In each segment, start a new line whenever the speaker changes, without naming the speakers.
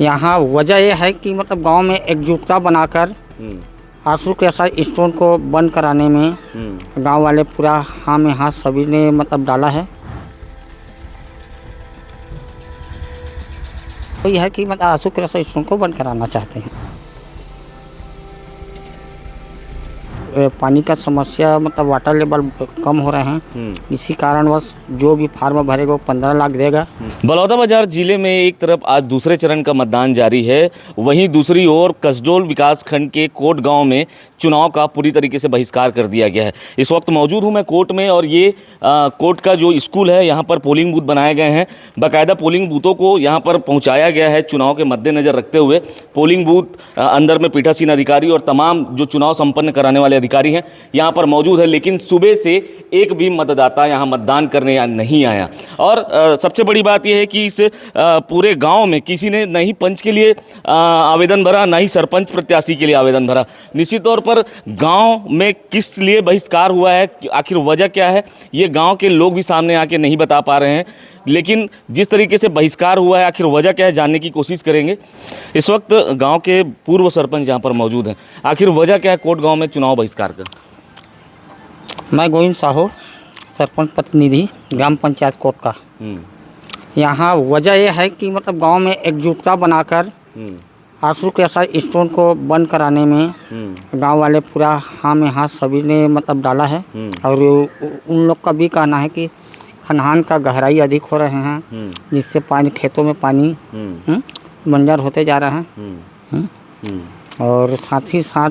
यहाँ वजह यह है कि मतलब गांव में एकजुटता बनाकर आंसू के साथ स्टोन को बंद कराने में गांव वाले पूरा हाँ में हाँ सभी ने मतलब डाला है। तो यह है कि मतलब आंसू के साथ स्टोन को बंद कराना चाहते हैं। पानी का समस्या मतलब वाटर लेवल कम हो रहे हैं, इसी कारणवश जो भी फार्म भरेगा वो 15 लाख देगा।
बलौदाबाजार जिले में एक तरफ आज दूसरे चरण का मतदान जारी है, वहीं दूसरी ओर कसडोल विकास खंड के कोट गांव में चुनाव का पूरी तरीके से बहिष्कार कर दिया गया है। इस वक्त मौजूद हूं मैं कोट में और ये कोट का जो स्कूल है यहाँ पर पोलिंग बूथ बनाए गए हैं। बाकायदा पोलिंग बूथों को यहाँ पर पहुँचाया गया है चुनाव के मद्देनज़र रखते हुए। पोलिंग बूथ अंदर में पीठासीन अधिकारी और तमाम जो चुनाव संपन्न कराने वाले अधिकारी हैं यहाँ पर मौजूद है, लेकिन सुबह से एक भी मतदाता यहाँ मतदान करने नहीं आया। और सबसे बड़ी बात यह है कि इस पूरे गांव में किसी ने नहीं पंच के लिए आवेदन भरा, ना ही सरपंच प्रत्याशी के लिए आवेदन भरा। निश्चित तौर पर गांव में किस लिए बहिष्कार हुआ है, आखिर वजह क्या है, ये गांव के लोग भी सामने आके नहीं बता पा रहे हैं। लेकिन जिस तरीके से बहिष्कार हुआ है, आखिर वजह क्या है, जानने की कोशिश करेंगे। इस वक्त गांव के पूर्व सरपंच यहाँ पर मौजूद हैं। आखिर वजह क्या है कोट गांव में चुनाव बहिष्कार का?
मैं गोविंद साहू, सरपंच प्रतिनिधि ग्राम पंचायत कोट का। यहाँ वजह यह है कि मतलब गांव में एकजुटता बनाकर आंसू के साथ स्टोन को बंद कराने में गांव वाले पूरा हाँ में हाँ सभी ने मतलब डाला है। और उन लोग का भी कहना है कि खनहान का गहराई अधिक हो रहे हैं, जिससे पानी खेतों में पानी बंजर होते जा रहे हैं। और साथ ही साथ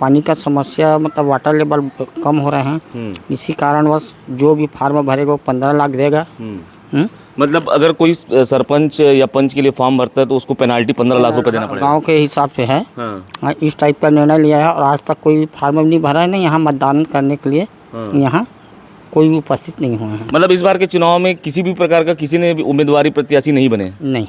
पानी का समस्या मतलब वाटर लेवल कम हो रहे हैं, इसी कारणवश जो भी फार्म भरेगा वो 15 लाख देगा।
मतलब अगर कोई सरपंच या पंच के लिए फॉर्म भरता है तो उसको पेनाल्टी 15 लाख रुपए देना पड़ेगा।
गांव के हिसाब से है। इस टाइप का निर्णय लिया है और आज तक कोई फार्म नहीं भरा है, नहीं यहाँ मतदान करने के लिए यहाँ कोई भी उपस्थित नहीं हुए हैं।
मतलब इस बार के चुनाव में किसी भी प्रकार का किसी ने भी उम्मीदवारी प्रत्याशी नहीं बने?
नहीं।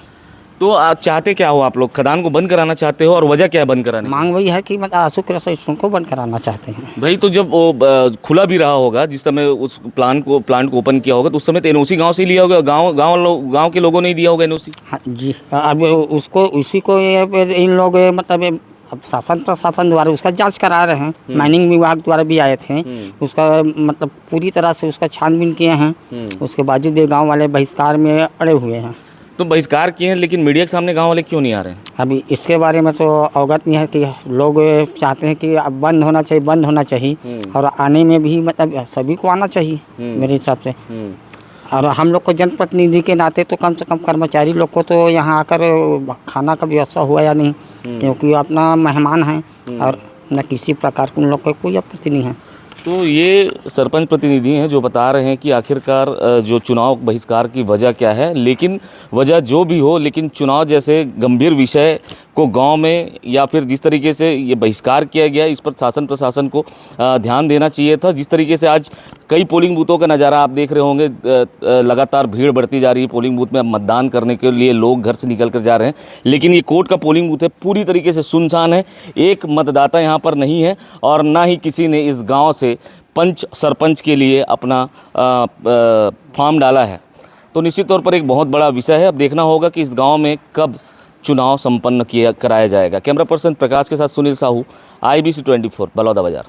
तो आप चाहते क्या हो? आप लोग खदान को बंद कराना चाहते हो और वजह क्या है बंद कराने?
मांग वही है कि मतलब आंसू के साथ स्टोन को बंद कराना चाहते हैं।
भाई तो जब वो खुला भी रहा होगा, जिस समय उस प्लांट को ओपन किया होगा, तो उस समय तो एनओसी गांव से ही लिया होगा, गांव के लोगों ने ही दिया होगा एनओसी।
हाँ जी, अब उसको उसी को इन लोग मतलब अब शासन प्रशासन द्वारा उसका जांच करा रहे हैं। माइनिंग विभाग द्वारा भी आए थे, उसका मतलब पूरी तरह से उसका छानबीन किए हैं। उसके बावजूद भी गांव वाले बहिष्कार में अड़े हुए हैं। तो
बहिष्कार किए हैं, लेकिन मीडिया के सामने गांव वाले क्यों नहीं आ रहे हैं?
अभी इसके बारे में तो अवगत नहीं है कि लोग चाहते हैं कि अब बंद होना चाहिए और आने में भी मतलब सभी को आना चाहिए मेरे हिसाब से। और हम लोग को जनप्रतिनिधि के नाते तो कम से कम कर्मचारी लोग को तो यहाँ आकर खाना का व्यवस्था हुआ या नहीं, क्योंकि अपना मेहमान हैं और न किसी प्रकार के उन लोग को कोई आपत्ति नहीं है।
तो ये सरपंच प्रतिनिधि हैं जो बता रहे हैं कि आखिरकार जो चुनाव बहिष्कार की वजह क्या है। लेकिन वजह जो भी हो, लेकिन चुनाव जैसे गंभीर विषय को गांव में या फिर जिस तरीके से ये बहिष्कार किया गया, इस पर शासन प्रशासन को ध्यान देना चाहिए था। जिस तरीके से आज कई पोलिंग बूथों का नज़ारा आप देख रहे होंगे, लगातार भीड़ बढ़ती जा रही है पोलिंग बूथ में। अब मतदान करने के लिए लोग घर से निकल कर जा रहे हैं, लेकिन ये कोट का पोलिंग बूथ है पूरी तरीके से सुनसान है। एक मतदाता यहाँ पर नहीं है और ना ही किसी ने इस गाँव से पंच सरपंच के लिए अपना फॉर्म डाला है। तो निश्चित तौर पर एक बहुत बड़ा विषय है। अब देखना होगा कि इस गांव में कब चुनाव संपन्न कराया जाएगा। कैमरा पर्सन प्रकाश के साथ सुनील साहू, IBC 24 बलौदाबाजार।